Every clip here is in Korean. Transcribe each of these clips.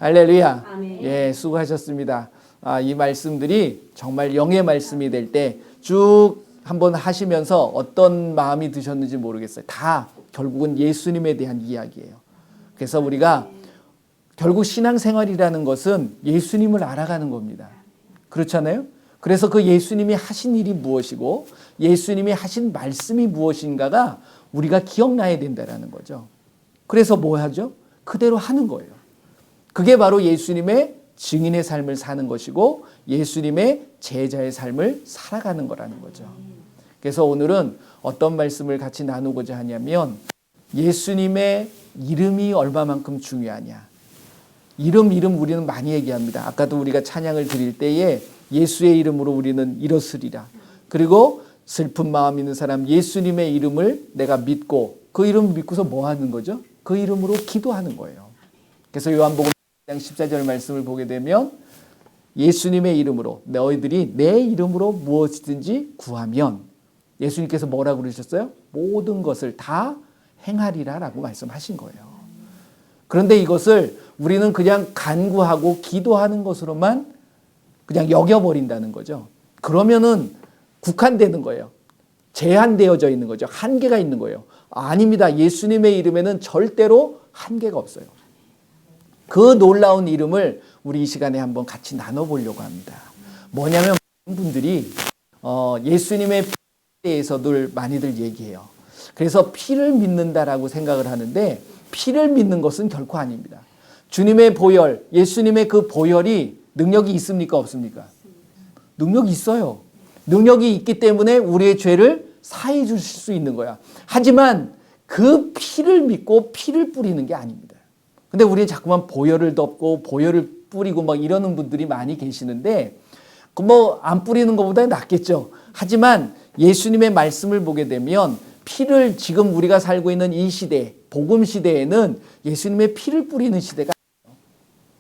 할렐루야. 아멘. 예, 수고하셨습니다. 이 말씀들이 정말 영의 말씀이 될 때 쭉 한번 하시면서 어떤 마음이 드셨는지 모르겠어요. 다 결국은 예수님에 대한 이야기예요. 그래서 우리가 결국 신앙생활이라는 것은 예수님을 알아가는 겁니다. 그렇잖아요? 그래서 그 예수님이 하신 일이 무엇이고 예수님이 하신 말씀이 무엇인가가 우리가 기억나야 된다는 거죠. 그래서 뭐 하죠? 그대로 하는 거예요. 그게 바로 예수님의 증인의 삶을 사는 것이고 예수님의 제자의 삶을 살아가는 거라는 거죠. 그래서 오늘은 어떤 말씀을 같이 나누고자 하냐면 예수님의 이름이 얼마만큼 중요하냐. 이름 우리는 많이 얘기합니다. 아까도 우리가 찬양을 드릴 때에 예수의 이름으로 우리는 일어서리라. 그리고 슬픈 마음 있는 사람 예수님의 이름을 내가 믿고 그 이름을 믿고서 뭐 하는 거죠? 그 이름으로 기도하는 거예요. 그래서 요한복음 14절 말씀을 보게 되면 예수님의 이름으로 너희들이 내 이름으로 무엇이든지 구하면 예수님께서 뭐라고 그러셨어요? 모든 것을 다 행하리라 라고 말씀하신 거예요. 그런데 이것을 우리는 그냥 간구하고 기도하는 것으로만 그냥 여겨버린다는 거죠. 그러면은 국한되는 거예요. 제한되어져 있는 거죠. 한계가 있는 거예요. 아닙니다. 예수님의 이름에는 절대로 한계가 없어요. 그 놀라운 이름을 우리 이 시간에 한번 같이 나눠보려고 합니다. 뭐냐면 많은 분들이 예수님의 피에 대해서들 많이들 얘기해요. 그래서 피를 믿는다라고 생각을 하는데 피를 믿는 것은 결코 아닙니다. 주님의 보혈, 예수님의 그 보혈이 능력이 있습니까? 없습니까? 능력이 있어요. 능력이 있기 때문에 우리의 죄를 사해 주실 수 있는 거야. 하지만 그 피를 믿고 피를 뿌리는 게 아닙니다. 근데 우리는 자꾸만 보혈을 덮고 보혈을 뿌리고 막 이러는 분들이 많이 계시는데 뭐 안 뿌리는 것보다 낫겠죠. 하지만 예수님의 말씀을 보게 되면 피를 지금 우리가 살고 있는 이 시대, 복음 시대에는 예수님의 피를 뿌리는 시대가 아니에요.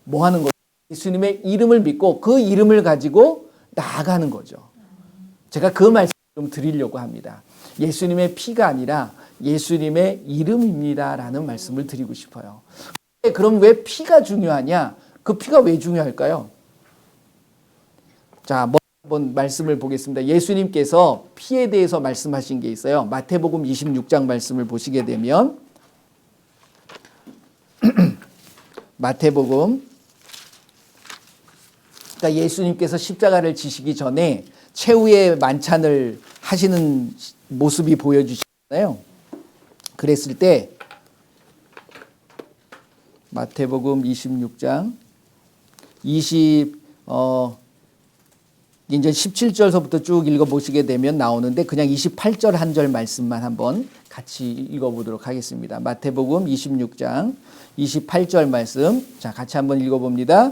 뭐 하는 거죠? 예수님의 이름을 믿고 그 이름을 가지고 나아가는 거죠. 제가 그 말씀 좀 드리려고 합니다. 예수님의 피가 아니라 예수님의 이름입니다라는 말씀을 드리고 싶어요. 그럼 왜 피가 중요하냐? 그 피가 왜 중요할까요? 자, 한번 말씀을 보겠습니다. 예수님께서 피에 대해서 말씀하신 게 있어요. 마태복음 26장 말씀을 보시게 되면 마태복음, 그러니까 예수님께서 십자가를 지시기 전에 최후의 만찬을 하시는 모습이 보여주시잖아요. 그랬을 때 마태복음 26장 이제 17절서부터 쭉 읽어보시게 되면 나오는데 그냥 28절 한 절 말씀만 한번 같이 읽어보도록 하겠습니다. 마태복음 26장 28절 말씀, 자 같이 한번 읽어봅니다.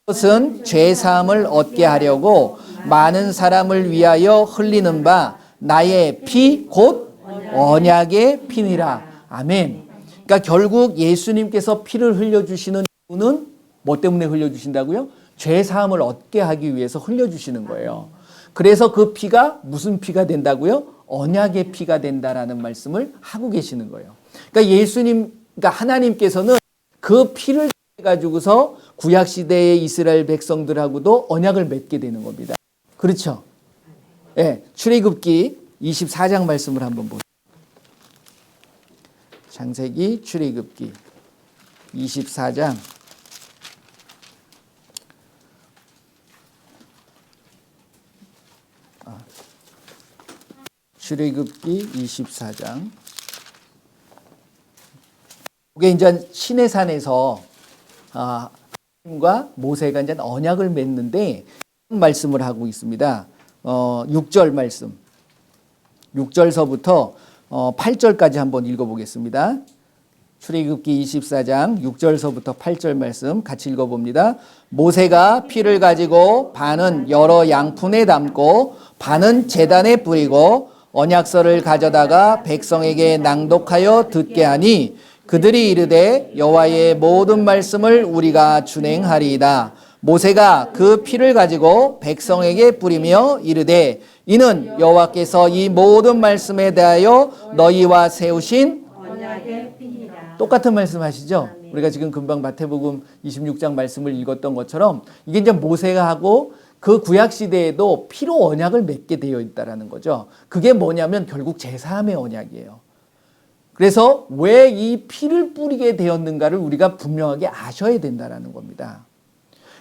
이것은 죄사함을 얻게 하려고 많은 사람을 위하여 흘리는 바 나의 피 곧 언약의 피니라. 아멘. 그러니까 결국 예수님께서 피를 흘려주시는 이유는 뭐 때문에 흘려주신다고요? 죄사함을 얻게 하기 위해서 흘려주시는 거예요. 그래서 그 피가 무슨 피가 된다고요? 언약의 피가 된다라는 말씀을 하고 계시는 거예요. 그러니까 그러니까 하나님께서는 그 피를 가지고서 구약 시대의 이스라엘 백성들하고도 언약을 맺게 되는 겁니다. 그렇죠? 예, 네, 출애굽기 24장 말씀을 한번 보세요. 창세기 출애굽기 24장 출애굽기 24장 이게 이제 시내산에서 하나님과 모세가 이제 언약을 맺는데 말씀을 하고 있습니다. 6절 말씀 6절서부터 8절까지 한번 읽어보겠습니다. 출애굽기 24장 6절서부터 8절 말씀 같이 읽어봅니다. 모세가 피를 가지고 반은 여러 양푼에 담고 반은 제단에 뿌리고 언약서를 가져다가 백성에게 낭독하여 듣게 하니 그들이 이르되 여호와의 모든 말씀을 우리가 준행하리이다. 모세가 그 피를 가지고 백성에게 뿌리며 이르되 이는 여호와께서 이 모든 말씀에 대하여 너희와 세우신 언약의 피니라. 똑같은 말씀 하시죠? 우리가 지금 금방 마태복음 26장 말씀을 읽었던 것처럼 이게 이제 모세가 하고 그 구약 시대에도 피로 언약을 맺게 되어 있다라는 거죠. 그게 뭐냐면 결국 제사함의 언약이에요. 그래서 왜 이 피를 뿌리게 되었는가를 우리가 분명하게 아셔야 된다라는 겁니다.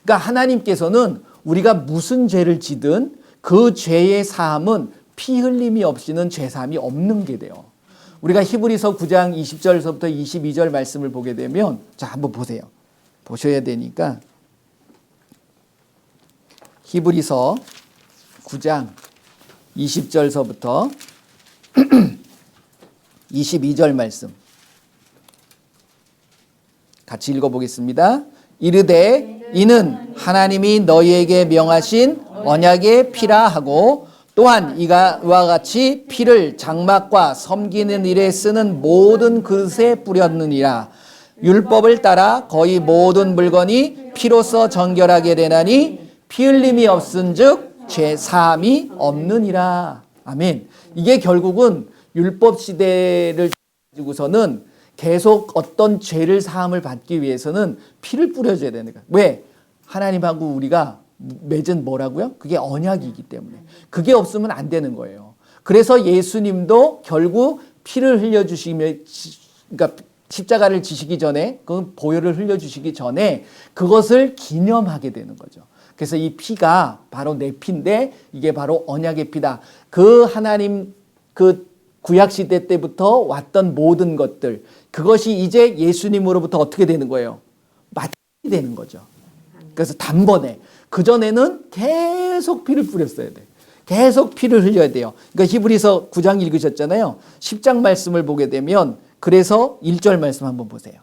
그러니까 하나님께서는 우리가 무슨 죄를 지든 그 죄의 사함은 피 흘림이 없이는 죄 사함이 없는 게 돼요. 우리가 히브리서 9장 20절서부터 22절 말씀을 보게 되면 자 한번 보세요. 보셔야 되니까 히브리서 9장 20절서부터 22절 말씀 같이 읽어보겠습니다. 이르되 이는 하나님이 너희에게 명하신 언약의 피라 하고 또한 이와 같이 피를 장막과 섬기는 일에 쓰는 모든 그릇에 뿌렸느니라. 율법을 따라 거의 모든 물건이 피로써 정결하게 되나니 피 흘림이 없은즉 죄 사함이 없느니라. 아멘. 이게 결국은 율법 시대를 가지고서는 계속 어떤 죄를 사함을 받기 위해서는 피를 뿌려줘야 되는 거야. 왜? 하나님하고 우리가 맺은 뭐라고요? 그게 언약이기 때문에. 그게 없으면 안 되는 거예요. 그래서 예수님도 결국 피를 흘려주시며, 그러니까 십자가를 지시기 전에, 그 보혈을 흘려주시기 전에 그것을 기념하게 되는 거죠. 그래서 이 피가 바로 내 피인데 이게 바로 언약의 피다. 그 하나님 그 구약시대 때부터 왔던 모든 것들, 그것이 이제 예수님으로부터 어떻게 되는 거예요? 마치 되는 거죠. 그래서 단번에. 그전에는 계속 피를 뿌렸어야 돼. 계속 피를 흘려야 돼요. 그러니까 히브리서 9장 읽으셨잖아요. 10장 말씀을 보게 되면 그래서 1절 말씀 한번 보세요.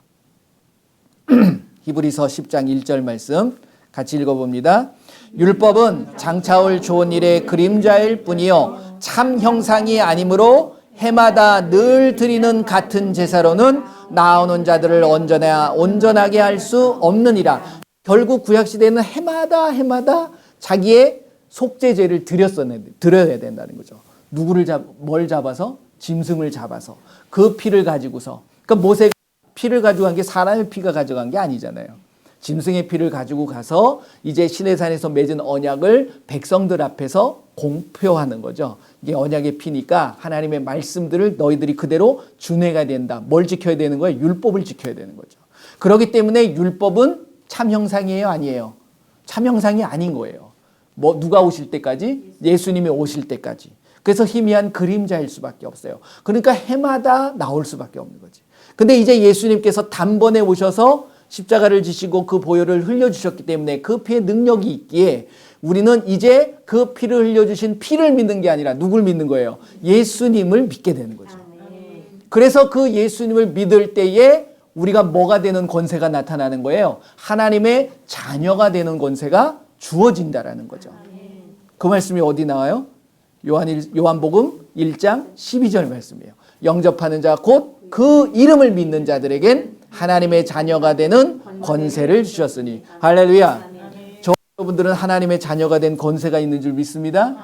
히브리서 10장 1절 말씀 같이 읽어봅니다. 율법은 장차올 좋은 일의 그림자일 뿐이요 참 형상이 아니므로 해마다 늘 드리는 같은 제사로는 나오는 자들을 온전하게 할 수 없느니라. 결국 구약시대에는 해마다 자기의 속죄제를 드려야 된다는 거죠. 뭘 잡아서? 짐승을 잡아서 그 피를 가지고서. 그러니까 모세가 피를 가지고 간 게 사람의 피가 가져간 게 아니잖아요. 짐승의 피를 가지고 가서 이제 시내산에서 맺은 언약을 백성들 앞에서 공표하는 거죠. 이게 언약의 피니까 하나님의 말씀들을 너희들이 그대로 준행해야 된다. 뭘 지켜야 되는 거예요? 율법을 지켜야 되는 거죠. 그렇기 때문에 율법은 참 형상이에요? 아니에요? 참 형상이 아닌 거예요. 누가 오실 때까지? 예수님이 오실 때까지. 그래서 희미한 그림자일 수밖에 없어요. 그러니까 해마다 나올 수밖에 없는 거지. 근데 이제 예수님께서 단번에 오셔서 십자가를 지시고 그 보혈을 흘려주셨기 때문에 그 피의 능력이 있기에 우리는 이제 그 피를 흘려주신 피를 믿는 게 아니라 누굴 믿는 거예요? 예수님을 믿게 되는 거죠. 그래서 그 예수님을 믿을 때에 우리가 뭐가 되는 권세가 나타나는 거예요? 하나님의 자녀가 되는 권세가 주어진다라는 거죠. 그 말씀이 어디 나와요? 요한복음 1장 12절 말씀이에요. 영접하는 자 곧 그 이름을 믿는 자들에겐 하나님의 자녀가 되는 권세를 주셨으니. 할렐루야. 여러분들은 하나님의 자녀가 된 권세가 있는 줄 믿습니다.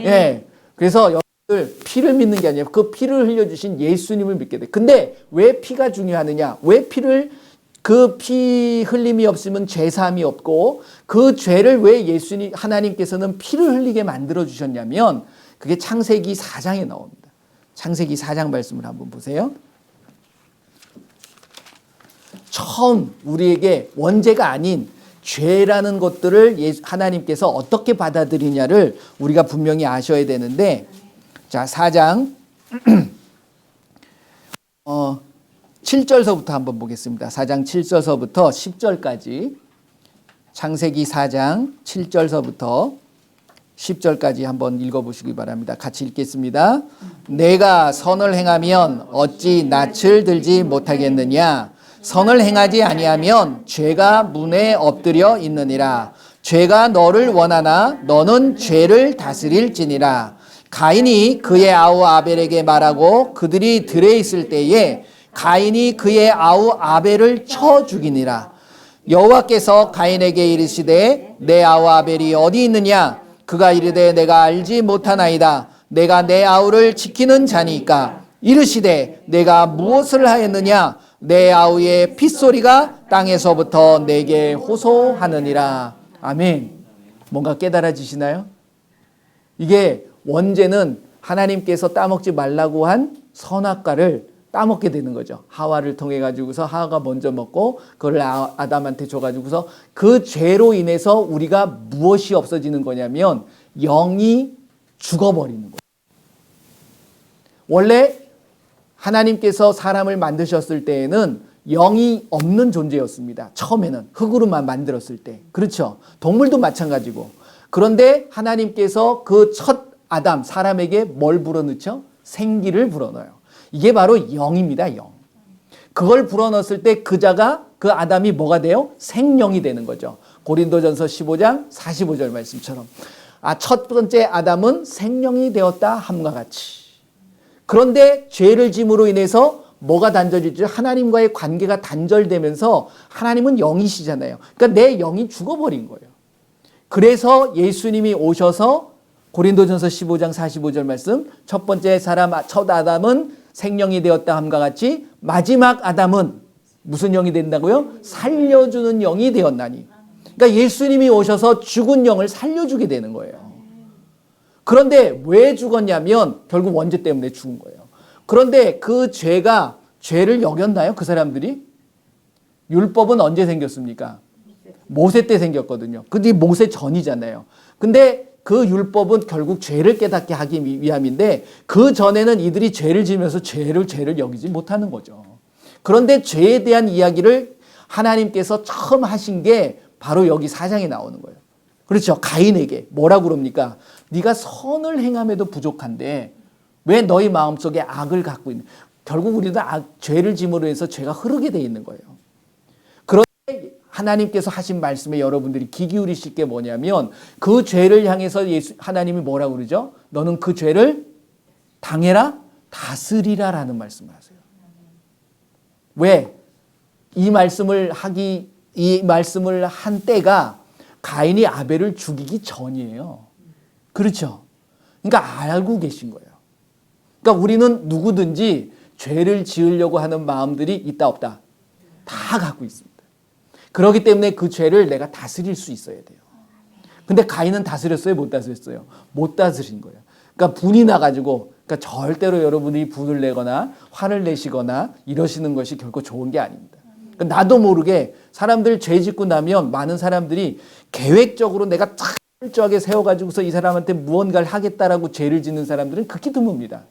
예. 그래서 여러분들 피를 믿는 게 아니라 그 피를 흘려주신 예수님을 믿게 돼. 근데 왜 피가 중요하느냐? 왜 그 피 흘림이 없으면 죄 사함이 없고 그 죄를 왜 하나님께서는 피를 흘리게 만들어 주셨냐면 그게 창세기 4장에 나옵니다. 창세기 4장 말씀을 한번 보세요. 처음 우리에게 원죄가 아닌 죄라는 것들을 하나님께서 어떻게 받아들이냐를 우리가 분명히 아셔야 되는데, 자 4장 7절서부터 한번 보겠습니다. 4장 7절서부터 10절까지 창세기 4장 7절서부터 10절까지 한번 읽어보시기 바랍니다. 같이 읽겠습니다. 내가 선을 행하면 어찌 낯을 들지 못하겠느냐? 선을 행하지 아니하면 죄가 문에 엎드려 있느니라. 죄가 너를 원하나 너는 죄를 다스릴지니라. 가인이 그의 아우 아벨에게 말하고 그들이 들에 있을 때에 가인이 그의 아우 아벨을 쳐 죽이니라. 여호와께서 가인에게 이르시되 내 아우 아벨이 어디 있느냐? 그가 이르되 내가 알지 못하나이다. 내가 내 아우를 지키는 자니까. 이르시되 내가 무엇을 하였느냐 내 아우의 핏소리가 땅에서부터 내게 호소하느니라. 아멘. 뭔가 깨달아지시나요? 이게 원죄는 하나님께서 따먹지 말라고 한 선악과를 따먹게 되는 거죠. 하와를 통해 가지고서 하와가 먼저 먹고 그걸 아담한테 줘가지고서 그 죄로 인해서 우리가 무엇이 없어지는 거냐면 영이 죽어버리는 거예요. 원래 하나님께서 사람을 만드셨을 때에는 영이 없는 존재였습니다. 처음에는 흙으로만 만들었을 때. 그렇죠. 동물도 마찬가지고. 그런데 하나님께서 그 첫 아담 사람에게 뭘 불어넣죠? 생기를 불어넣어요. 이게 바로 영입니다. 영. 그걸 불어넣었을 때 그 아담이 뭐가 돼요? 생명이 되는 거죠. 고린도전서 15장 45절 말씀처럼 첫 번째 아담은 생명이 되었다 함과 같이. 그런데 죄를 짐으로 인해서 뭐가 단절이죠? 하나님과의 관계가 단절되면서 하나님은 영이시잖아요. 그러니까 내 영이 죽어버린 거예요. 그래서 예수님이 오셔서 고린도전서 15장 45절 말씀, 첫 번째 사람 첫 아담은 생명이 되었다 함과 같이 마지막 아담은 무슨 영이 된다고요? 살려주는 영이 되었나니. 그러니까 예수님이 오셔서 죽은 영을 살려주게 되는 거예요. 그런데 왜 죽었냐면 결국 원죄 때문에 죽은 거예요. 그런데 그 죄를 여겼나요? 그 사람들이? 율법은 언제 생겼습니까? 모세 때 생겼거든요. 근데 모세 전이잖아요. 근데 그 율법은 결국 죄를 깨닫게 하기 위함인데 그 전에는 이들이 죄를 지면서 죄를 여기지 못하는 거죠. 그런데 죄에 대한 이야기를 하나님께서 처음 하신 게 바로 여기 4장에 나오는 거예요. 그렇죠. 가인에게 뭐라고 그럽니까? 네가 선을 행함에도 부족한데 왜 너희 마음속에 악을 갖고 있는? 결국 우리도 죄를 짐으로 해서 죄가 흐르게 돼 있는 거예요. 그런데 하나님께서 하신 말씀에 여러분들이 귀 기울이실 게 뭐냐면 그 죄를 향해서 하나님이 뭐라고 그러죠? 너는 그 죄를 당해라, 다스리라 라는 말씀을 하세요. 왜? 이 말씀을 한 때가 가인이 아벨을 죽이기 전이에요. 그렇죠? 그러니까 알고 계신 거예요. 그러니까 우리는 누구든지 죄를 지으려고 하는 마음들이 있다 없다? 다 갖고 있습니다. 그렇기 때문에 그 죄를 내가 다스릴 수 있어야 돼요. 근데 가인은 다스렸어요? 못 다스렸어요? 못 다스린 거예요. 그러니까 분이 나가지고 그러니까 절대로 여러분이 분을 내거나 화를 내시거나 이러시는 것이 결코 좋은 게 아닙니다. 그러니까 나도 모르게 사람들 죄 짓고 나면 많은 사람들이 계획적으로 내가 철저하게 세워가지고서 이 사람한테 무언가를 하겠다라고 죄를 짓는 사람들은 극히 드뭅니다.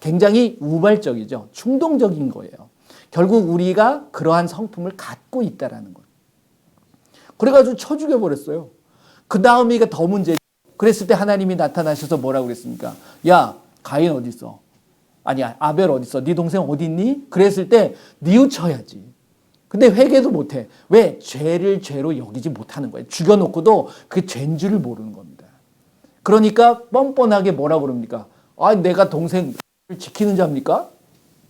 굉장히 우발적이죠. 충동적인 거예요. 결국 우리가 그러한 성품을 갖고 있다라는 거예요. 그래가지고 쳐 죽여버렸어요. 그 다음이가 더 문제죠. 그랬을 때 하나님이 나타나셔서 뭐라고 그랬습니까? 야, 가인 어디 있어? 아니야, 아벨 어디 있어? 네 동생 어디 있니? 그랬을 때 뉘우쳐야지. 근데 회개도 못해. 왜? 죄를 죄로 여기지 못하는 거예요. 죽여놓고도 그게 죄인 줄을 모르는 겁니다. 그러니까 뻔뻔하게 뭐라고 그럽니까? 내가 동생을 지키는 자입니까?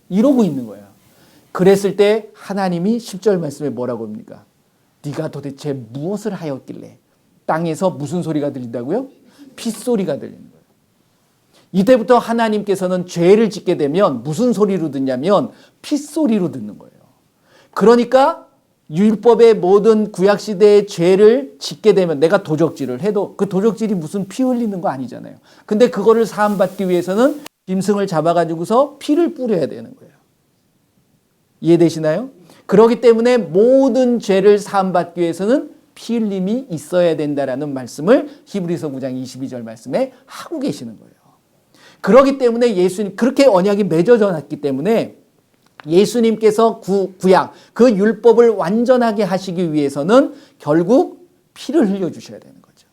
이러고 있는 거예요. 그랬을 때 하나님이 10절 말씀에 뭐라고 합니까? 네가 도대체 무엇을 하였길래 땅에서 무슨 소리가 들린다고요? 핏소리가 들리는 거예요. 이때부터 하나님께서는 죄를 짓게 되면 무슨 소리로 듣냐면 핏소리로 듣는 거예요. 그러니까 율법의 모든 구약시대의 죄를 짓게 되면 내가 도적질을 해도 그 도적질이 무슨 피 흘리는 거 아니잖아요. 근데 그거를 사함받기 위해서는 짐승을 잡아가지고서 피를 뿌려야 되는 거예요. 이해되시나요? 그렇기 때문에 모든 죄를 사함받기 위해서는 피 흘림이 있어야 된다라는 말씀을 히브리서 9장 22절 말씀에 하고 계시는 거예요. 그렇기 때문에 예수님 그렇게 언약이 맺어져 놨기 때문에 예수님께서 구약 그 율법을 완전하게 하시기 위해서는 결국 피를 흘려주셔야 되는 거죠.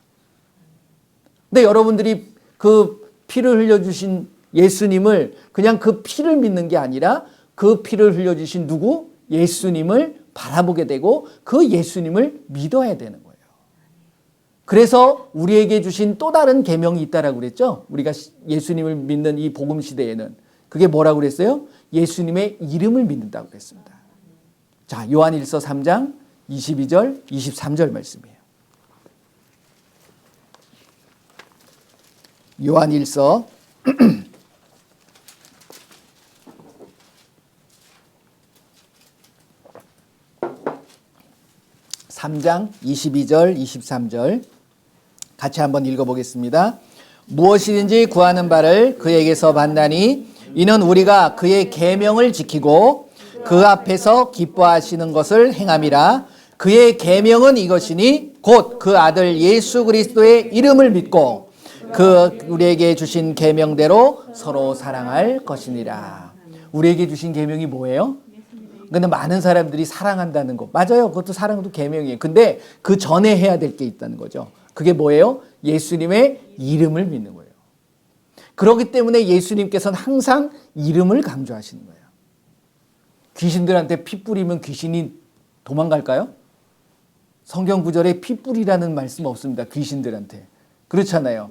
근데 여러분들이 그 피를 흘려주신 예수님을 그냥 그 피를 믿는 게 아니라 그 피를 흘려주신 누구? 예수님을 바라보게 되고 그 예수님을 믿어야 되는 거예요. 그래서 우리에게 주신 또 다른 계명이 있다라고 그랬죠. 우리가 예수님을 믿는 이 복음 시대에는 그게 뭐라고 그랬어요? 예수님의 이름을 믿는다고 그랬습니다. 자, 요한일서 3장 22절, 23절 말씀이에요. 요한일서 3장 22절, 23절 같이 한번 읽어보겠습니다. 무엇이든지 구하는 바를 그에게서 받나니 이는 우리가 그의 계명을 지키고 그 앞에서 기뻐하시는 것을 행함이라. 그의 계명은 이것이니 곧 그 아들 예수 그리스도의 이름을 믿고 그 우리에게 주신 계명대로 서로 사랑할 것이니라. 우리에게 주신 계명이 뭐예요? 근데 많은 사람들이 사랑한다는 거 맞아요. 그것도 사랑도 계명이에요. 근데 그 전에 해야 될 게 있다는 거죠. 그게 뭐예요? 예수님의 이름을 믿는 거예요. 그렇기 때문에 예수님께서는 항상 이름을 강조하시는 거예요. 귀신들한테 피 뿌리면 귀신이 도망갈까요? 성경 구절에 피 뿌리라는 말씀 없습니다. 귀신들한테. 그렇잖아요.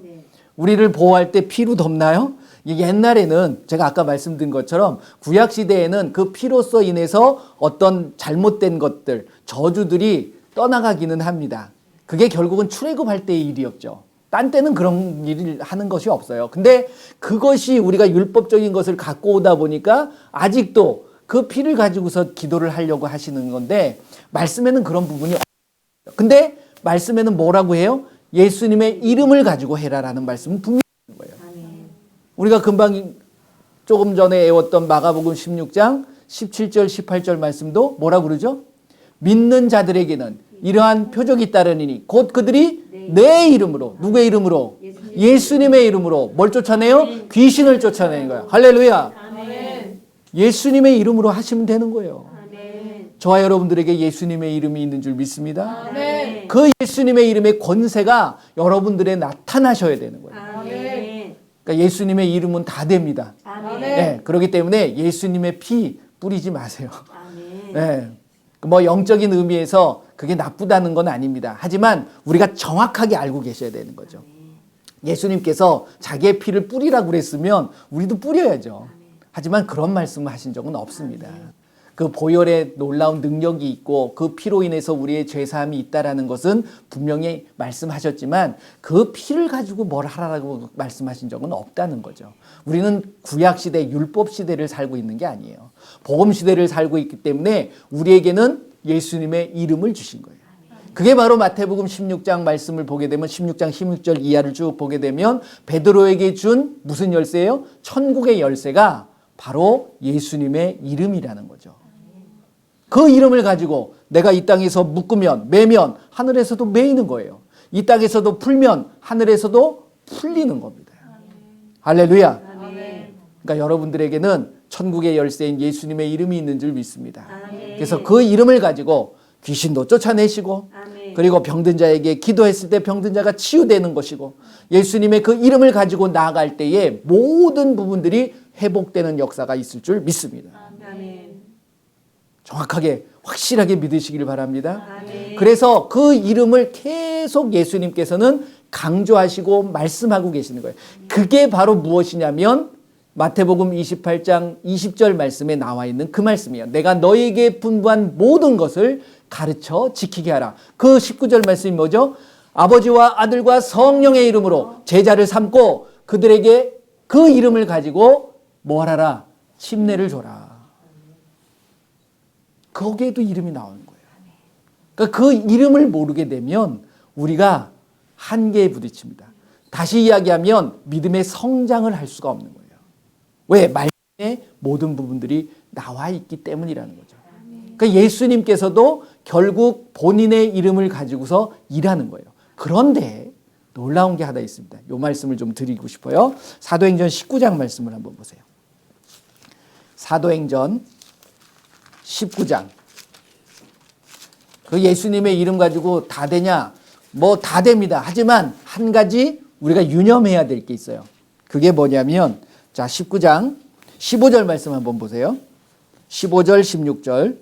우리를 보호할 때 피로 덮나요? 옛날에는 제가 아까 말씀드린 것처럼 구약 시대에는 그 피로써 인해서 어떤 잘못된 것들, 저주들이 떠나가기는 합니다. 그게 결국은 출애굽할 때의 일이었죠. 딴 때는 그런 일을 하는 것이 없어요. 근데 그것이 우리가 율법적인 것을 갖고 오다 보니까 아직도 그 피를 가지고서 기도를 하려고 하시는 건데 말씀에는 그런 부분이 없어요. 근데 말씀에는 뭐라고 해요? 예수님의 이름을 가지고 해라라는 말씀은 분명히 있는 거예요. 우리가 금방 조금 전에 외웠던 마가복음 16장 17절 18절 말씀도 뭐라고 그러죠? 믿는 자들에게는 이러한 표적이 따르니 곧 그들이 내 이름으로, 누구의 이름으로? 예수님의 이름으로 뭘 쫓아내요? 귀신을 쫓아내는 거예요. 할렐루야. 예수님의 이름으로 하시면 되는 거예요. 저와 여러분들에게 예수님의 이름이 있는 줄 믿습니다. 그 예수님의 이름의 권세가 여러분들에 나타나셔야 되는 거예요. 그러니까 예수님의 이름은 다 됩니다. 네, 그렇기 때문에 예수님의 피 뿌리지 마세요. 네, 뭐 영적인 의미에서 그게 나쁘다는 건 아닙니다. 하지만 우리가 정확하게 알고 계셔야 되는 거죠. 예수님께서 자기의 피를 뿌리라고 그랬으면 우리도 뿌려야죠. 하지만 그런 말씀을 하신 적은 없습니다. 그 보혈의 놀라운 능력이 있고 그 피로 인해서 우리의 죄사함이 있다라는 것은 분명히 말씀하셨지만 그 피를 가지고 뭘 하라고 말씀하신 적은 없다는 거죠. 우리는 구약시대 율법시대를 살고 있는 게 아니에요. 복음시대를 살고 있기 때문에 우리에게는 예수님의 이름을 주신 거예요. 그게 바로 마태복음 16장 말씀을 보게 되면 16장 16절 이하를 쭉 보게 되면 베드로에게 준 무슨 열쇠예요? 천국의 열쇠가 바로 예수님의 이름이라는 거죠. 그 이름을 가지고 내가 이 땅에서 묶으면 매면 하늘에서도 매이는 거예요. 이 땅에서도 풀면 하늘에서도 풀리는 겁니다. 할렐루야. 그러니까 여러분들에게는 천국의 열쇠인 예수님의 이름이 있는 줄 믿습니다. 그래서 그 이름을 가지고 귀신도 쫓아내시고 그리고 병든 자에게 기도했을 때 병든 자가 치유되는 것이고 예수님의 그 이름을 가지고 나아갈 때에 모든 부분들이 회복되는 역사가 있을 줄 믿습니다. 정확하게 확실하게 믿으시길 바랍니다. 그래서 그 이름을 계속 예수님께서는 강조하시고 말씀하고 계시는 거예요. 그게 바로 무엇이냐면 마태복음 28장 20절 말씀에 나와 있는 그 말씀이에요. 내가 너에게 분부한 모든 것을 가르쳐 지키게 하라. 그 19절 말씀이 뭐죠? 아버지와 아들과 성령의 이름으로 제자를 삼고 그들에게 그 이름을 가지고 뭘 하라? 침례를 줘라. 거기에도 이름이 나오는 거예요. 그러니까 그 이름을 모르게 되면 우리가 한계에 부딪힙니다. 다시 이야기하면 믿음의 성장을 할 수가 없는 거예요. 왜? 말씀에 모든 부분들이 나와 있기 때문이라는 거죠. 그러니까 예수님께서도 결국 본인의 이름을 가지고서 일하는 거예요. 그런데 놀라운 게 하나 있습니다. 이 말씀을 좀 드리고 싶어요. 사도행전 19장 말씀을 한번 보세요. 사도행전 19장. 그 예수님의 이름 가지고 다 되냐? 뭐 다 됩니다. 하지만 한 가지 우리가 유념해야 될 게 있어요. 그게 뭐냐면 자 19장 15절 말씀 한번 보세요. 15절 16절.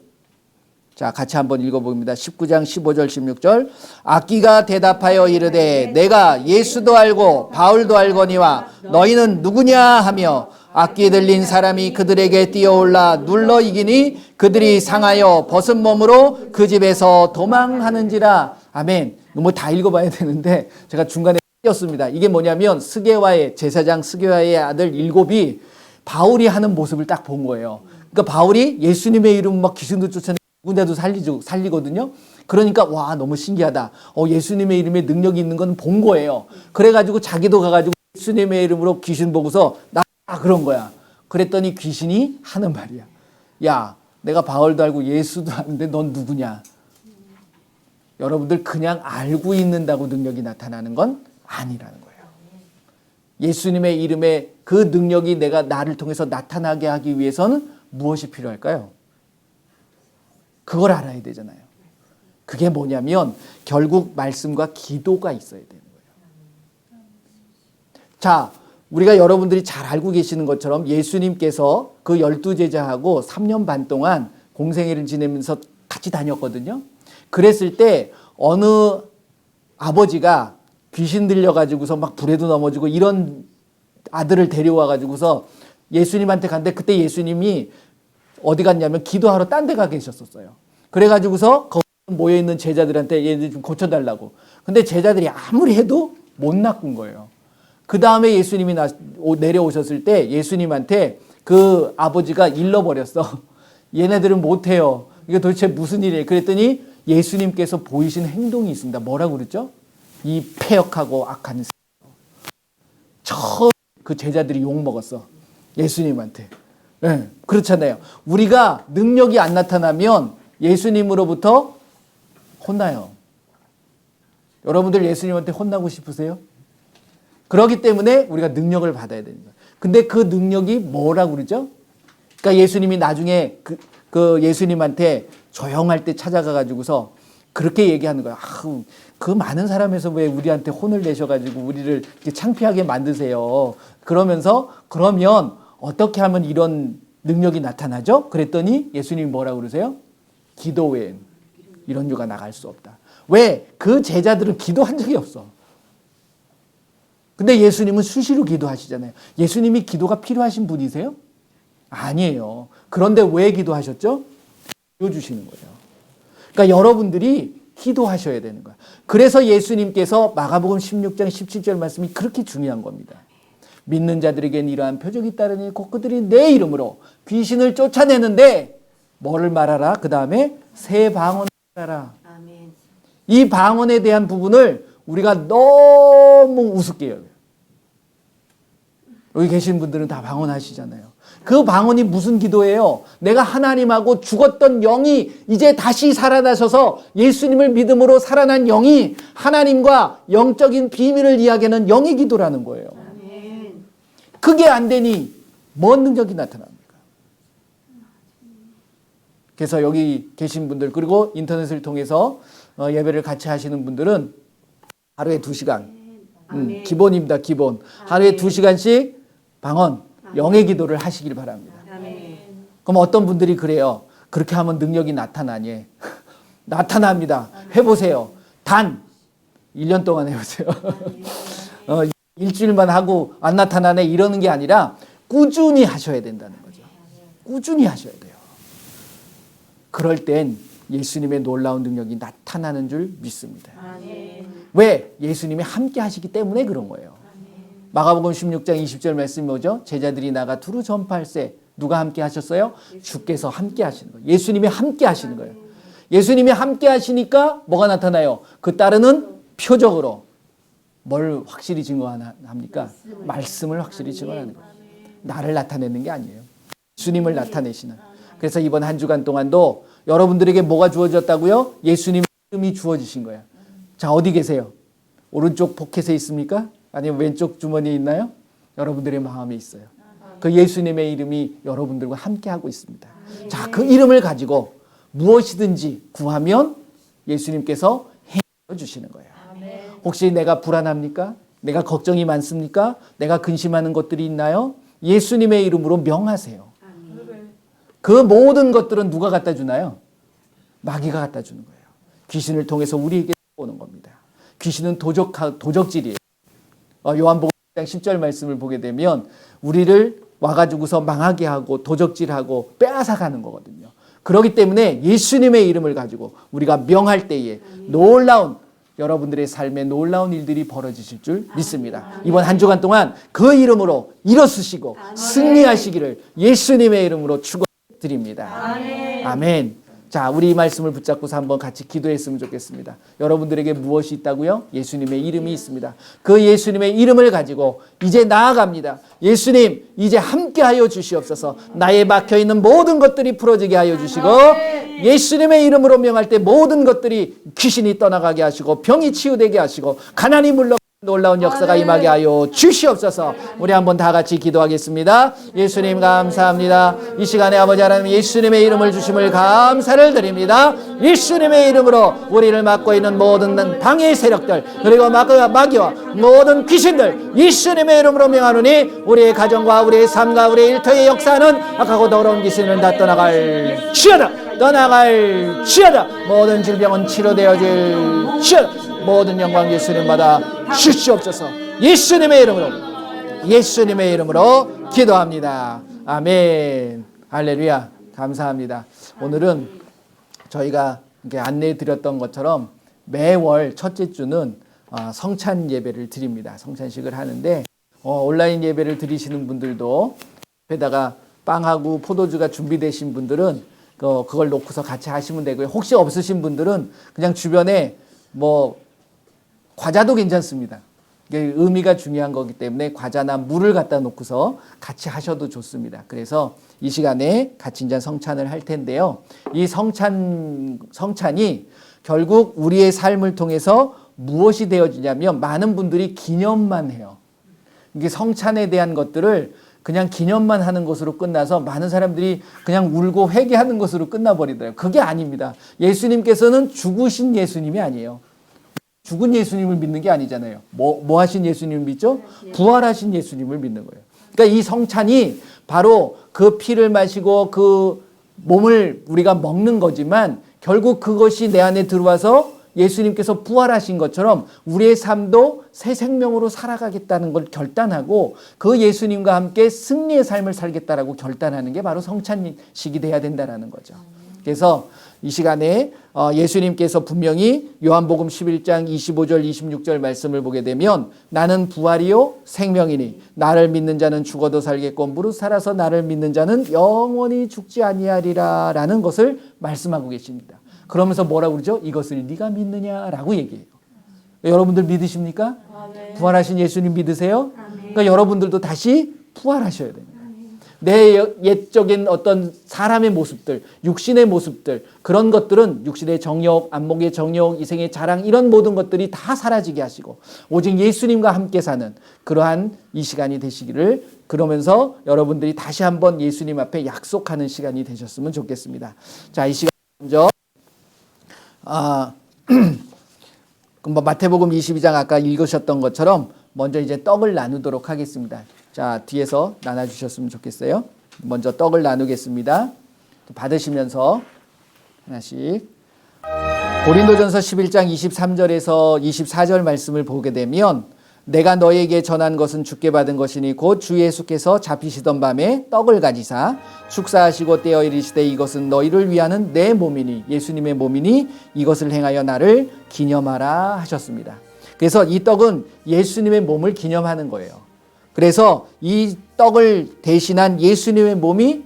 자 같이 한번 읽어봅니다. 19장 15절 16절. 악기가 대답하여 이르되 내가 예수도 알고 바울도 알거니와 너희는 누구냐 하며 악기 들린 사람이 그들에게 뛰어올라 눌러 이기니 그들이 상하여 벗은 몸으로 그 집에서 도망하는지라. 아멘. 뭐 다 읽어봐야 되는데 제가 중간에 띄었습니다. 이게 뭐냐면 스게와의 제사장 스게와의 아들 일곱이 바울이 하는 모습을 딱 본 거예요. 그러니까 바울이 예수님의 이름 막 귀신도 쫓아내고 군데도 살리거든요. 그러니까 와 너무 신기하다. 예수님의 이름에 능력이 있는 건 본 거예요. 그래가지고 자기도 가가지고 예수님의 이름으로 귀신 보고서 나 그런 거야. 그랬더니 귀신이 하는 말이야. 야 내가 바울도 알고 예수도 아는데 넌 누구냐. 여러분들 그냥 알고 있는다고 능력이 나타나는 건 아니라는 거예요. 예수님의 이름에 그 능력이 나를 통해서 나타나게 하기 위해서는 무엇이 필요할까요? 그걸 알아야 되잖아요. 그게 뭐냐면 결국 말씀과 기도가 있어야 되는 거예요. 자, 우리가 여러분들이 잘 알고 계시는 것처럼 예수님께서 그 12제자하고 3년 반 동안 공생애를 지내면서 같이 다녔거든요. 그랬을 때 어느 아버지가 귀신 들려가지고서 막 불에도 넘어지고 이런 아들을 데려와가지고서 예수님한테 갔는데 그때 예수님이 어디 갔냐면 기도하러 딴 데 가 계셨었어요. 그래가지고서 거기 모여있는 제자들한테 얘들 좀 고쳐달라고. 근데 제자들이 아무리 해도 못 낚은 거예요. 그 다음에 예수님이 내려오셨을 때 예수님한테 그 아버지가 일러버렸어. 얘네들은 못해요. 이게 도대체 무슨 일이에요? 그랬더니 예수님께서 보이신 행동이 있습니다. 뭐라고 그랬죠? 이 패역하고 악한 처음 그 제자들이 욕먹었어. 예수님한테. 네, 그렇잖아요. 우리가 능력이 안 나타나면 예수님으로부터 혼나요. 여러분들 예수님한테 혼나고 싶으세요? 그렇기 때문에 우리가 능력을 받아야 되는 거예요. 근데 그 능력이 뭐라고 그러죠? 그러니까 예수님이 나중에 그 예수님한테 조용할 때 찾아가가지고서 그렇게 얘기하는 거예요. 그 많은 사람에서 왜 우리한테 혼을 내셔가지고 우리를 이렇게 창피하게 만드세요. 그러면 어떻게 하면 이런 능력이 나타나죠? 그랬더니 예수님이 뭐라고 그러세요? 기도 외엔 이런 유가 나갈 수 없다. 왜? 그 제자들은 기도한 적이 없어. 근데 예수님은 수시로 기도하시잖아요. 예수님이 기도가 필요하신 분이세요? 아니에요. 그런데 왜 기도하셨죠? 주시는 거예요. 그러니까 여러분들이 기도하셔야 되는 거야. 그래서 예수님께서 마가복음 16장 17절 말씀이 그렇게 중요한 겁니다. 믿는 자들에겐 이러한 표적이 따르니 곧 그들이 내 이름으로 귀신을 쫓아내는데 뭐를 말하라? 그 다음에 새 방언을 말하라. 아멘. 이 방언에 대한 부분을 우리가 너무 우습게 여겨요. 여기 계신 분들은 다 방언하시잖아요. 그 방언이 무슨 기도예요? 내가 하나님하고 죽었던 영이 이제 다시 살아나셔서 예수님을 믿음으로 살아난 영이 하나님과 영적인 비밀을 이야기하는 영의 기도라는 거예요. 아멘. 그게 안 되니 뭔 능력이 나타납니까? 그래서 여기 계신 분들 그리고 인터넷을 통해서 예배를 같이 하시는 분들은 하루에 2시간 기본입니다. 기본. 하루에 2시간씩 방언 영의 기도를 하시길 바랍니다. 아멘. 그럼 어떤 분들이 그래요. 그렇게 하면 능력이 나타나니? 나타납니다. 해보세요. 단 1년 동안 해보세요. 일주일만 하고 안 나타나네 이러는 게 아니라 꾸준히 하셔야 된다는 거죠. 꾸준히 하셔야 돼요. 그럴 땐 예수님의 놀라운 능력이 나타나는 줄 믿습니다. 아멘. 왜? 예수님이 함께 하시기 때문에 그런 거예요. 마가복음 16장 20절 말씀이 뭐죠? 제자들이 나가 두루 전파할세. 누가 함께 하셨어요? 주께서 함께 하시는 거예요. 예수님이 함께 하시는 거예요. 예수님이 함께 하시니까 뭐가 나타나요? 그 따르는 표적으로 뭘 확실히 증거합니까? 말씀을 확실히 증거하는 거예요. 나를 나타내는 게 아니에요. 예수님을 나타내시는. 그래서 이번 한 주간 동안도 여러분들에게 뭐가 주어졌다고요? 예수님의 이름이 주어지신 거예요. 자, 어디 계세요? 오른쪽 포켓에 있습니까? 아니면 왼쪽 주머니에 있나요? 여러분들의 마음에 있어요. 그 예수님의 이름이 여러분들과 함께하고 있습니다. 자, 그 이름을 가지고 무엇이든지 구하면 예수님께서 행해 주시는 거예요. 혹시 내가 불안합니까? 내가 걱정이 많습니까? 내가 근심하는 것들이 있나요? 예수님의 이름으로 명하세요. 그 모든 것들은 누가 갖다 주나요? 마귀가 갖다 주는 거예요. 귀신을 통해서 우리에게 오는 겁니다. 귀신은 도적질이에요. 요한복음 1장 10절 말씀을 보게 되면 우리를 와가지고서 망하게 하고 도적질하고 빼앗아가는 거거든요. 그렇기 때문에 예수님의 이름을 가지고 우리가 명할 때에 놀라운 여러분들의 삶에 놀라운 일들이 벌어지실 줄 믿습니다. 이번 한 주간 동안 그 이름으로 일어서시고 승리하시기를 예수님의 이름으로 축원드립니다. 아멘. 자, 우리 이 말씀을 붙잡고서 한번 같이 기도했으면 좋겠습니다. 여러분들에게 무엇이 있다고요? 예수님의 이름이 있습니다. 그 예수님의 이름을 가지고 이제 나아갑니다. 예수님, 이제 함께하여 주시옵소서. 나에 박혀있는 모든 것들이 풀어지게 하여 주시고, 예수님의 이름으로 명할 때 모든 것들이 귀신이 떠나가게 하시고, 병이 치유되게 하시고, 가난이 물러 놀라운 역사가 임하게 하여 주시옵소서. 우리 한번 다 같이 기도하겠습니다. 예수님 감사합니다. 이 시간에 아버지 하나님 예수님의 이름을 주심을 감사를 드립니다. 예수님의 이름으로 우리를 막고 있는 모든 방해 세력들 그리고 마귀와 모든 귀신들 예수님의 이름으로 명하노니 우리의 가정과 우리의 삶과 우리의 일터에 역사하는 악하고 더러운 귀신을 다 떠나갈 치여다. 모든 질병은 치료되어질 치여다. 모든 영광 예수님마다 주시옵소서. 예수님의 이름으로 기도합니다. 아멘. 할렐루야. 감사합니다. 오늘은 저희가 안내해 드렸던 것처럼 매월 첫째 주는 성찬 예배를 드립니다. 성찬식을 하는데 온라인 예배를 드리시는 분들도 앞에다가 빵하고 포도주가 준비되신 분들은 그걸 놓고서 같이 하시면 되고요. 혹시 없으신 분들은 그냥 주변에 과자도 괜찮습니다. 의미가 중요한 거기 때문에 과자나 물을 갖다 놓고서 같이 하셔도 좋습니다. 그래서 이 시간에 같이 이제 성찬을 할 텐데요. 이 성찬이 결국 우리의 삶을 통해서 무엇이 되어지냐면 많은 분들이 기념만 해요. 이게 성찬에 대한 것들을 그냥 기념만 하는 것으로 끝나서 많은 사람들이 그냥 울고 회개하는 것으로 끝나버리더라고요. 그게 아닙니다. 예수님께서는 죽으신 예수님이 아니에요. 죽은 예수님을 믿는 게 아니잖아요. 뭐 하신 예수님을 믿죠? 부활하신 예수님을 믿는 거예요. 그러니까 이 성찬이 바로 그 피를 마시고 그 몸을 우리가 먹는 거지만 결국 그것이 내 안에 들어와서 예수님께서 부활하신 것처럼 우리의 삶도 새 생명으로 살아가겠다는 걸 결단하고 그 예수님과 함께 승리의 삶을 살겠다라고 결단하는 게 바로 성찬식이 돼야 된다는 거죠. 그래서 이 시간에 예수님께서 분명히 요한복음 11장 25절 26절 말씀을 보게 되면 나는 부활이요 생명이니 나를 믿는 자는 죽어도 살겠고 무릇 살아서 나를 믿는 자는 영원히 죽지 아니하리라 라는 것을 말씀하고 계십니다. 그러면서 뭐라고 그러죠? 이것을 네가 믿느냐라고 얘기해요. 여러분들 믿으십니까? 네. 부활하신 예수님 믿으세요? 그러니까 여러분들도 다시 부활하셔야 됩니다. 내 옛적인 어떤 사람의 모습들, 육신의 모습들, 그런 것들은 육신의 정욕, 안목의 정욕, 이생의 자랑 이런 모든 것들이 다 사라지게 하시고 오직 예수님과 함께 사는 그러한 이 시간이 되시기를 그러면서 여러분들이 다시 한번 예수님 앞에 약속하는 시간이 되셨으면 좋겠습니다. 자, 이 시간 먼저 마태복음 22장 아까 읽으셨던 것처럼 먼저 이제 떡을 나누도록 하겠습니다. 자, 뒤에서 나눠주셨으면 좋겠어요. 먼저 떡을 나누겠습니다. 받으시면서 하나씩. 고린도전서 11장 23절에서 24절 말씀을 보게 되면 내가 너에게 전한 것은 주께 받은 것이니 곧 주 예수께서 잡히시던 밤에 떡을 가지사 축사하시고 떼어 이르시되 이것은 너희를 위하는 내 몸이니 예수님의 몸이니 이것을 행하여 나를 기념하라 하셨습니다. 그래서 이 떡은 예수님의 몸을 기념하는 거예요. 그래서 이 떡을 대신한 예수님의 몸이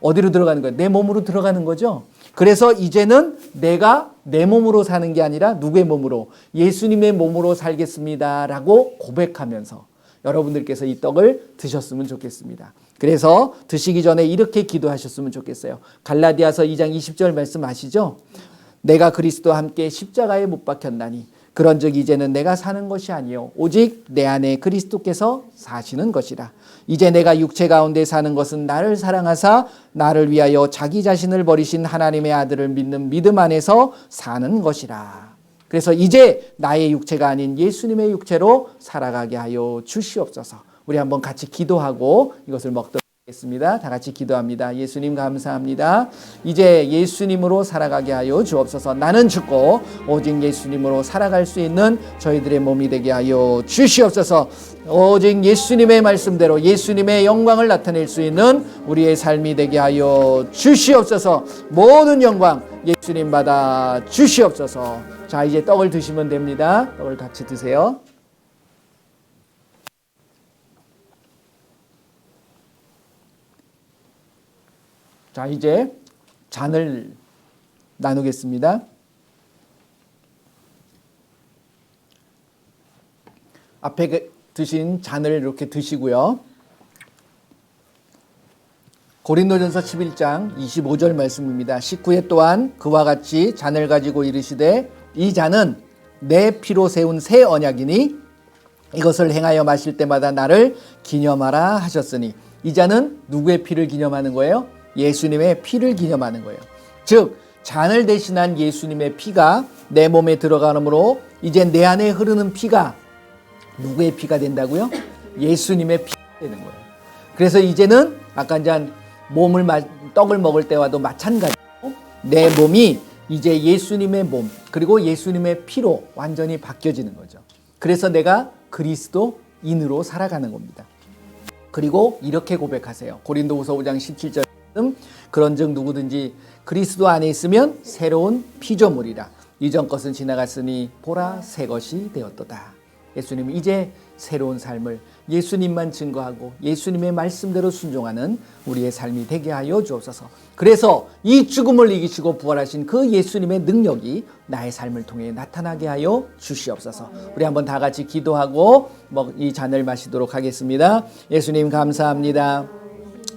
어디로 들어가는 거예요? 내 몸으로 들어가는 거죠. 그래서 이제는 내가 내 몸으로 사는 게 아니라 누구의 몸으로? 예수님의 몸으로 살겠습니다라고 고백하면서 여러분들께서 이 떡을 드셨으면 좋겠습니다. 그래서 드시기 전에 이렇게 기도하셨으면 좋겠어요. 갈라디아서 2장 20절 말씀 아시죠? 내가 그리스도와 함께 십자가에 못 박혔나니 그런즉 이제는 내가 사는 것이 아니요 오직 내 안에 그리스도께서 사시는 것이라. 이제 내가 육체 가운데 사는 것은 나를 사랑하사 나를 위하여 자기 자신을 버리신 하나님의 아들을 믿는 믿음 안에서 사는 것이라. 그래서 이제 나의 육체가 아닌 예수님의 육체로 살아가게 하여 주시옵소서. 우리 한번 같이 기도하고 이것을 먹도록 하겠습니다. 다 같이 기도합니다. 예수님 감사합니다. 이제 예수님으로 살아가게 하여 주옵소서. 나는 죽고 오직 예수님으로 살아갈 수 있는 저희들의 몸이 되게 하여 주시옵소서. 오직 예수님의 말씀대로 예수님의 영광을 나타낼 수 있는 우리의 삶이 되게 하여 주시옵소서. 모든 영광 예수님 받아 주시옵소서. 자, 이제 떡을 드시면 됩니다. 떡을 같이 드세요. 자, 이제 잔을 나누겠습니다. 앞에 드신 잔을 이렇게 드시고요. 고린도전서 11장 25절 말씀입니다. 19회 또한 그와 같이 잔을 가지고 이르시되 이 잔은 내 피로 세운 새 언약이니 이것을 행하여 마실 때마다 나를 기념하라 하셨으니 이 잔은 누구의 피를 기념하는 거예요? 예수님의 피를 기념하는 거예요. 즉 잔을 대신한 예수님의 피가 내 몸에 들어가므로 이제 내 안에 흐르는 피가 누구의 피가 된다고요? 예수님의 피가 되는 거예요. 그래서 이제는 아까 이제 떡을 먹을 때와도 마찬가지로 내 몸이 이제 예수님의 몸 그리고 예수님의 피로 완전히 바뀌어지는 거죠. 그래서 내가 그리스도인으로 살아가는 겁니다. 그리고 이렇게 고백하세요. 고린도후서 5장 17절 그런즉 누구든지 그리스도 안에 있으면 새로운 피조물이라 이전 것은 지나갔으니 보라 새 것이 되었도다. 예수님은 이제 새로운 삶을 예수님만 증거하고 예수님의 말씀대로 순종하는 우리의 삶이 되게 하여 주옵소서. 그래서 이 죽음을 이기시고 부활하신 그 예수님의 능력이 나의 삶을 통해 나타나게 하여 주시옵소서. 우리 한번 다 같이 기도하고 이 잔을 마시도록 하겠습니다. 예수님 감사합니다.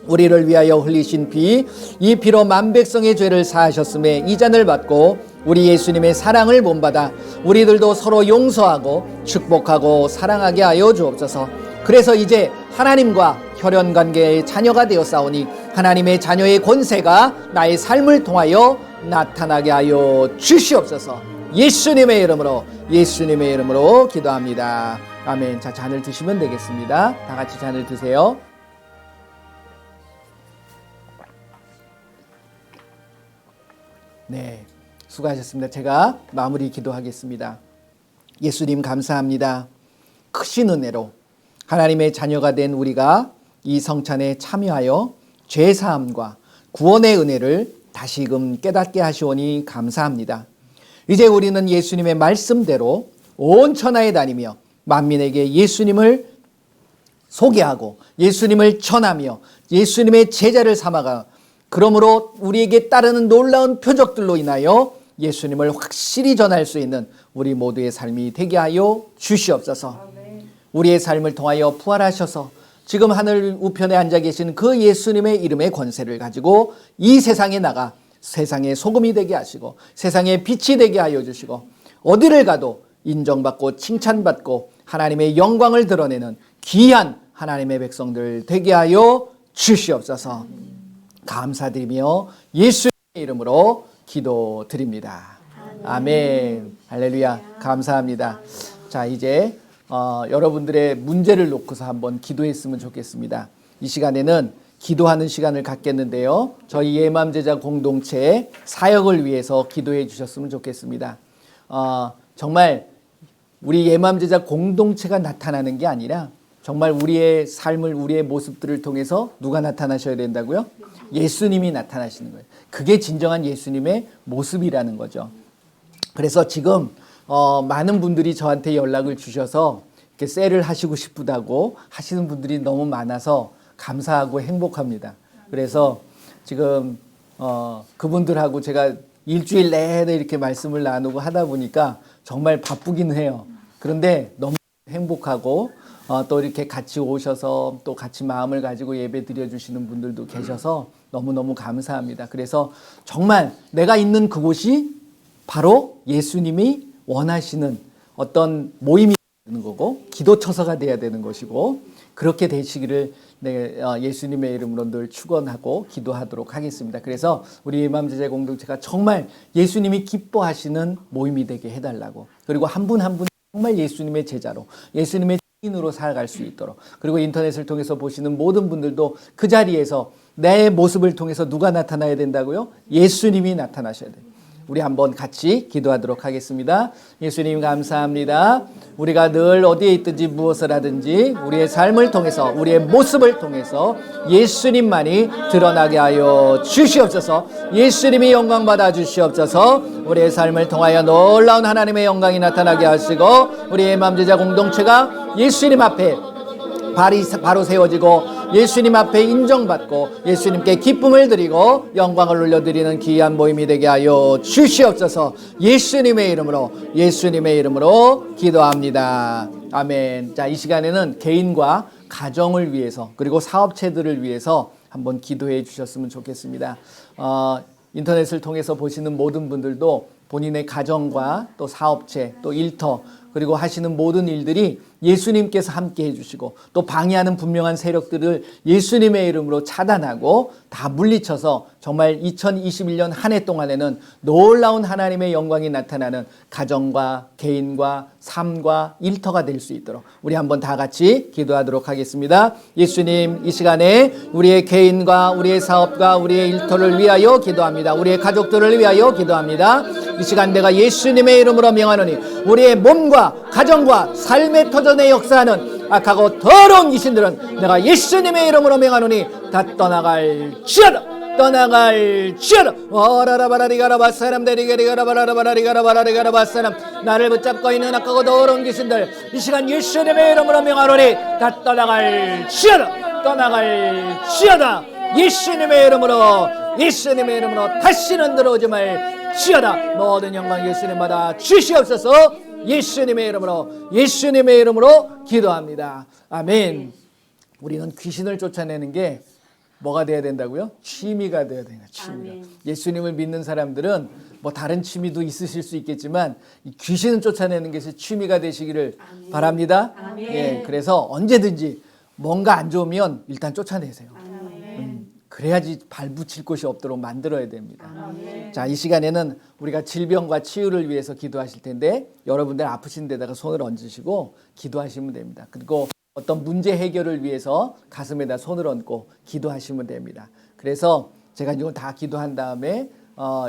우리를 위하여 흘리신 피, 이 피로 만백성의 죄를 사하셨음에 이 잔을 받고 우리 예수님의 사랑을 본받아 우리들도 서로 용서하고 축복하고 사랑하게 하여 주옵소서. 그래서 이제 하나님과 혈연관계의 자녀가 되었사오니 하나님의 자녀의 권세가 나의 삶을 통하여 나타나게 하여 주시옵소서. 예수님의 이름으로 기도합니다. 아멘. 자, 잔을 드시면 되겠습니다. 다 같이 잔을 드세요. 네, 수고하셨습니다. 제가 마무리 기도하겠습니다. 예수님 감사합니다. 크신 은혜로 하나님의 자녀가 된 우리가 이 성찬에 참여하여 죄사함과 구원의 은혜를 다시금 깨닫게 하시오니 감사합니다. 이제 우리는 예수님의 말씀대로 온 천하에 다니며 만민에게 예수님을 소개하고 예수님을 전하며 예수님의 제자를 삼아가 그러므로 우리에게 따르는 놀라운 표적들로 인하여 예수님을 확실히 전할 수 있는 우리 모두의 삶이 되게 하여 주시옵소서. 우리의 삶을 통하여 부활하셔서 지금 하늘 우편에 앉아 계신 그 예수님의 이름의 권세를 가지고 이 세상에 나가 세상의 소금이 되게 하시고 세상의 빛이 되게 하여 주시고 어디를 가도 인정받고 칭찬받고 하나님의 영광을 드러내는 귀한 하나님의 백성들 되게 하여 주시옵소서. 감사드리며 예수의 이름으로 기도드립니다. 아멘. 할렐루야. 감사합니다. 자, 이제 여러분들의 문제를 놓고서 한번 기도했으면 좋겠습니다. 이 시간에는 기도하는 시간을 갖겠는데요. 저희 예맘제자 공동체 사역을 위해서 기도해 주셨으면 좋겠습니다. 정말 우리 예맘제자 공동체가 나타나는 게 아니라 정말 우리의 삶을 우리의 모습들을 통해서 누가 나타나셔야 된다고요? 예수님이 나타나시는 거예요. 그게 진정한 예수님의 모습이라는 거죠. 그래서 지금 많은 분들이 저한테 연락을 주셔서 이렇게 셀을 하시고 싶다고 하시는 분들이 너무 많아서 감사하고 행복합니다. 그래서 지금 그분들하고 제가 일주일 내내 이렇게 말씀을 나누고 하다 보니까 정말 바쁘긴 해요. 그런데 너무 행복하고 또 이렇게 같이 오셔서 또 같이 마음을 가지고 예배 드려주시는 분들도 계셔서 너무너무 감사합니다. 그래서 정말 내가 있는 그곳이 바로 예수님이 원하시는 어떤 모임이 되는 거고 기도처서가 돼야 되는 것이고 그렇게 되시기를 예수님의 이름으로 늘 축원하고 기도하도록 하겠습니다. 그래서 우리 예맘제자 공동체가 정말 예수님이 기뻐하시는 모임이 되게 해달라고 그리고 한 분 한 분 정말 예수님의 제자로 예수님의 인으로 살아갈 수 있도록 그리고 인터넷을 통해서 보시는 모든 분들도 그 자리에서 내 모습을 통해서 누가 나타나야 된다고요? 예수님이 나타나셔야 돼요. 우리 한번 같이 기도하도록 하겠습니다. 예수님 감사합니다. 우리가 늘 어디에 있든지 무엇을 하든지 우리의 삶을 통해서 우리의 모습을 통해서 예수님만이 드러나게 하여 주시옵소서. 예수님이 영광 받아 주시옵소서. 우리의 삶을 통하여 놀라운 하나님의 영광이 나타나게 하시고 우리의 맘제자 공동체가 예수님 앞에 바로 세워지고 예수님 앞에 인정받고 예수님께 기쁨을 드리고 영광을 올려드리는 귀한 모임이 되게 하여 주시옵소서. 예수님의 이름으로 기도합니다. 아멘. 자, 이 시간에는 개인과 가정을 위해서 그리고 사업체들을 위해서 한번 기도해 주셨으면 좋겠습니다. 인터넷을 통해서 보시는 모든 분들도 본인의 가정과 또 사업체 또 일터 그리고 하시는 모든 일들이 예수님께서 함께 해주시고 또 방해하는 분명한 세력들을 예수님의 이름으로 차단하고 다 물리쳐서 정말 2021년 한 해 동안에는 놀라운 하나님의 영광이 나타나는 가정과 개인과 삶과 일터가 될 수 있도록 우리 한번 다 같이 기도하도록 하겠습니다. 예수님, 이 시간에 우리의 개인과 우리의 사업과 우리의 일터를 위하여 기도합니다. 우리의 가족들을 위하여 기도합니다. 이 시간 내가 예수님의 이름으로 명하노니 우리의 몸과 가정과 삶의 터전에 역사하는 악하고 더러운 귀신들은 내가 예수님의 이름으로 명하노니 다 떠나갈지어다. 어라라바라리가라바 사람 데리가리가라바라바라리가라바라리가라바 사람 나를 붙잡고 있는 악하고 더러운 귀신들 이 시간 예수님의 이름으로 명하노니 다 떠나갈지어다. 예수님의 이름으로 다시는 들어오지 말지어다. 모든 영광 예수님 받아 주시옵소서. 예수님의 이름으로 기도합니다. 아멘. 우리는 귀신을 쫓아내는 게 뭐가 돼야 된다고요? 취미가 돼야 돼요. 취미가. 아멘. 예수님을 믿는 사람들은 뭐 다른 취미도 있으실 수 있겠지만 이 귀신을 쫓아내는 것이 취미가 되시기를 아멘. 바랍니다. 아멘. 예, 그래서 언제든지 뭔가 안 좋으면 일단 쫓아내세요. 그래야지 발붙일 곳이 없도록 만들어야 됩니다. 아멘. 자, 이 시간에는 우리가 질병과 치유를 위해서 기도하실 텐데 여러분들 아프신 데다가 손을 얹으시고 기도하시면 됩니다. 그리고 어떤 문제 해결을 위해서 가슴에다 손을 얹고 기도하시면 됩니다. 그래서 제가 이거 다 기도한 다음에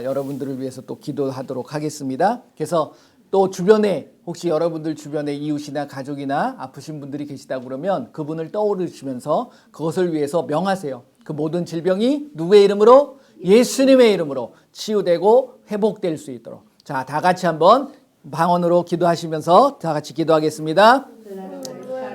여러분들을 위해서 또 기도하도록 하겠습니다. 그래서 또 주변에 혹시 여러분들 주변에 이웃이나 가족이나 아프신 분들이 계시다 그러면 그분을 떠오르시면서 그것을 위해서 명하세요. 그 모든 질병이 누구의 이름으로? 예수님의 이름으로 치유되고 회복될 수 있도록. 자, 다 같이 한번 방언으로 기도하시면서 다 같이 기도하겠습니다.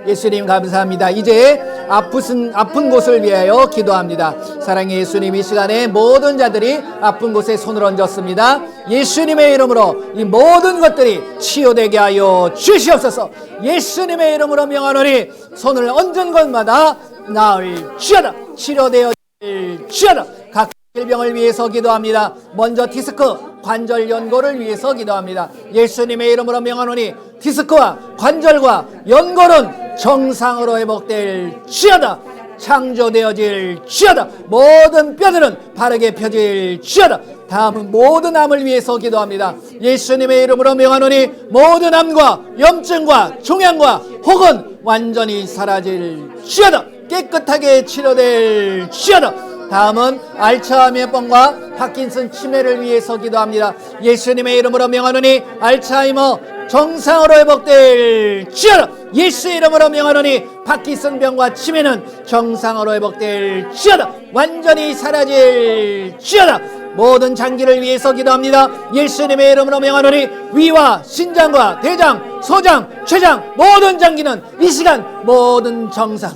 예수님 감사합니다. 이제 아픈 곳을 위하여 기도합니다. 사랑의 예수님, 이 시간에 모든 자들이 아픈 곳에 손을 얹었습니다. 예수님의 이름으로 이 모든 것들이 치유되게 하여 주시옵소서. 예수님의 이름으로 명하노니 손을 얹은 곳마다 나을지어다. 치료되어질지어다. 각 질병을 위해서 기도합니다. 먼저 디스크 관절 연골을 위해서 기도합니다. 예수님의 이름으로 명하노니 디스크와 관절과 연골은 정상으로 회복될지어다. 창조되어질지어다. 모든 뼈들은 바르게 펴질지어다. 다음은 모든 암을 위해서 기도합니다. 예수님의 이름으로 명하노니 모든 암과 염증과 종양과 혹은 완전히 사라질지어다. 깨끗하게 치료될지어다. 다음은 알츠하이머병과 파킨슨 치매를 위해서 기도합니다. 예수님의 이름으로 명하노니 알츠하이머 정상으로 회복될지어다. 예수의 이름으로 명하노니 파킨슨병과 치매는 정상으로 회복될지어다. 완전히 사라질지어다. 모든 장기를 위해서 기도합니다. 예수님의 이름으로 명하노니 위와 신장과 대장, 소장, 췌장 모든 장기는 이 시간 모든 정상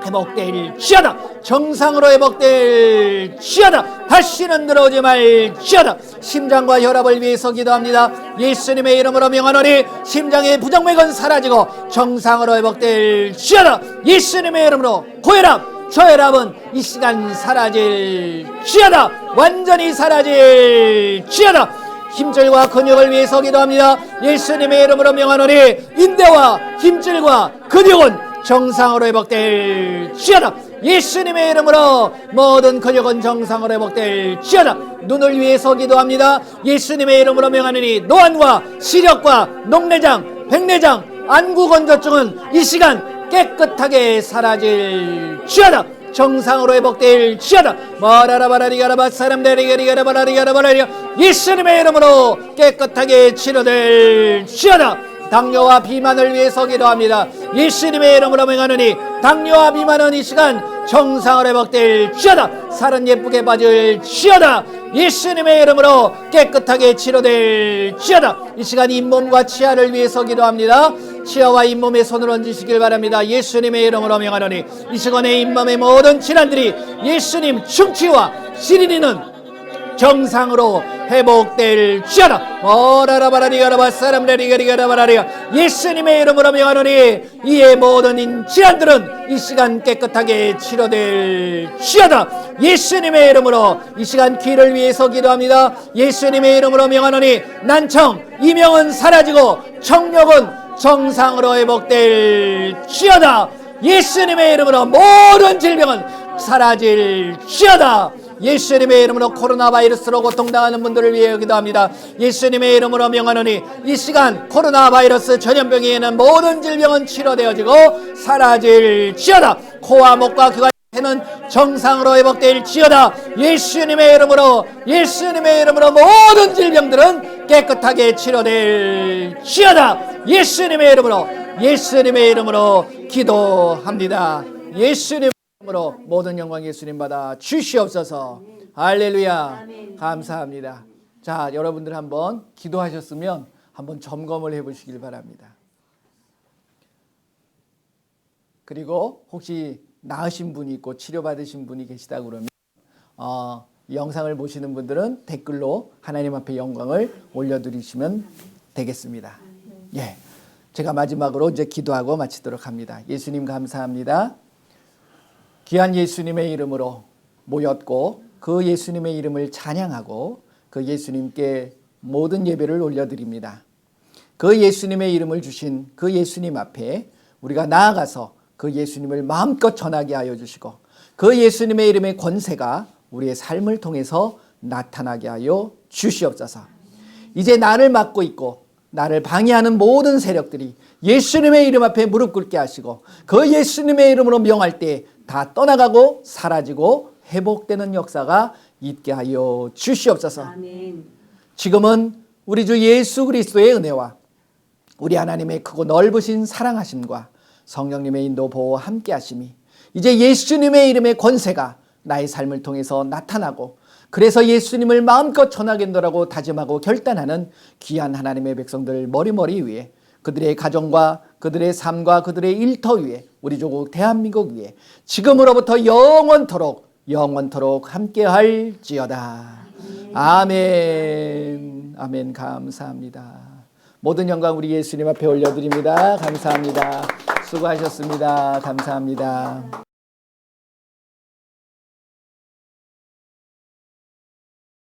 회복될지어다. 정상으로 회복될지어다. 다시는 들어오지 말지어다. 심장과 혈압을 위해서 기도합니다. 예수님의 이름으로 명하노니 심장의 부정맥은 사라지고 정상으로 회복될지어다. 예수님의 이름으로 고혈압, 저혈압은 이 시간 사라질지어다. 완전히 사라질지어다. 힘줄과 근육을 위해서 기도합니다. 예수님의 이름으로 명하노니 인대와 힘줄과 근육은 정상으로 회복될지어다. 예수님의 이름으로 모든 근육은 정상으로 회복될지어다. 눈을 위해서 기도합니다. 예수님의 이름으로 명하노니 노안과 시력과 녹내장, 백내장, 안구건조증은 이 시간 깨끗하게 사라질지어다. 정상으로 회복될지어다. 마라라바라리가라바 사람데리가리가라바라리가라바라리가 예수님의 이름으로 깨끗하게 치료될지어다. 당뇨와 비만을 위해서 기도합니다. 예수님의 이름으로 명하노니 당뇨와 비만은 이 시간 정상으로 회복될지어다. 살은 예쁘게 빠질지어다. 예수님의 이름으로 깨끗하게 치료될지어다. 이 시간 잇몸과 치아를 위해서 기도합니다. 치아와 잇몸에 손을 얹으시길 바랍니다. 예수님의 이름으로 명하노니 이 시간에 잇몸의 모든 질환들이 예수님 충치와 시리리는 정상으로 회복될지어다. 오라라바라리가라바 사람레리가리가라바라리가 예수님의 이름으로 명하노니 이의 모든 질환들은 이 시간 깨끗하게 치료될지어다. 예수님의 이름으로 이 시간 귀를 위해서 기도합니다. 예수님의 이름으로 명하노니 난청 이명은 사라지고 청력은 정상으로 회복될지어다. 예수님의 이름으로 모든 질병은 사라질지어다. 예수님의 이름으로 코로나 바이러스로 고통당하는 분들을 위해 기도합니다. 예수님의 이름으로 명하노니 이 시간 코로나 바이러스 전염병에 있는 모든 질병은 치료되어지고 사라질지어다. 코와 목과 귀가 는 정상으로 회복될지어다. 예수님의 이름으로 모든 질병들은 깨끗하게 치료될지어다. 예수님의 이름으로 기도합니다. 예수님 이름으로 모든 영광 예수님 받아 주시옵소서. 할렐루야. 감사합니다. 자, 여러분들 한번 기도하셨으면 한번 점검을 해보시길 바랍니다. 그리고 혹시 나으신 분이 있고 치료받으신 분이 계시다 그러면 이 영상을 보시는 분들은 댓글로 하나님 앞에 영광을 올려드리시면 되겠습니다. 예, 제가 마지막으로 이제 기도하고 마치도록 합니다. 예수님 감사합니다. 귀한 예수님의 이름으로 모였고 그 예수님의 이름을 찬양하고 그 예수님께 모든 예배를 올려드립니다. 그 예수님의 이름을 주신 그 예수님 앞에 우리가 나아가서 그 예수님을 마음껏 전하게 하여 주시고 그 예수님의 이름의 권세가 우리의 삶을 통해서 나타나게 하여 주시옵소서. 이제 나를 막고 있고 나를 방해하는 모든 세력들이 예수님의 이름 앞에 무릎 꿇게 하시고 그 예수님의 이름으로 명할 때 다 떠나가고 사라지고 회복되는 역사가 있게 하여 주시옵소서. 아멘. 지금은 우리 주 예수 그리스도의 은혜와 우리 하나님의 크고 넓으신 사랑하심과 성령님의 인도 보호 함께 하심이 이제 예수님의 이름의 권세가 나의 삶을 통해서 나타나고 그래서 예수님을 마음껏 전하겠노라고 다짐하고 결단하는 귀한 하나님의 백성들 머리머리 위에 그들의 가정과 그들의 삶과 그들의 일터 위에 우리 조국 대한민국 위에 지금으로부터 영원토록 함께 할지어다. 아멘. 아멘. 감사합니다. 모든 영광 우리 예수님 앞에 올려드립니다. 감사합니다. 수고하셨습니다. 감사합니다.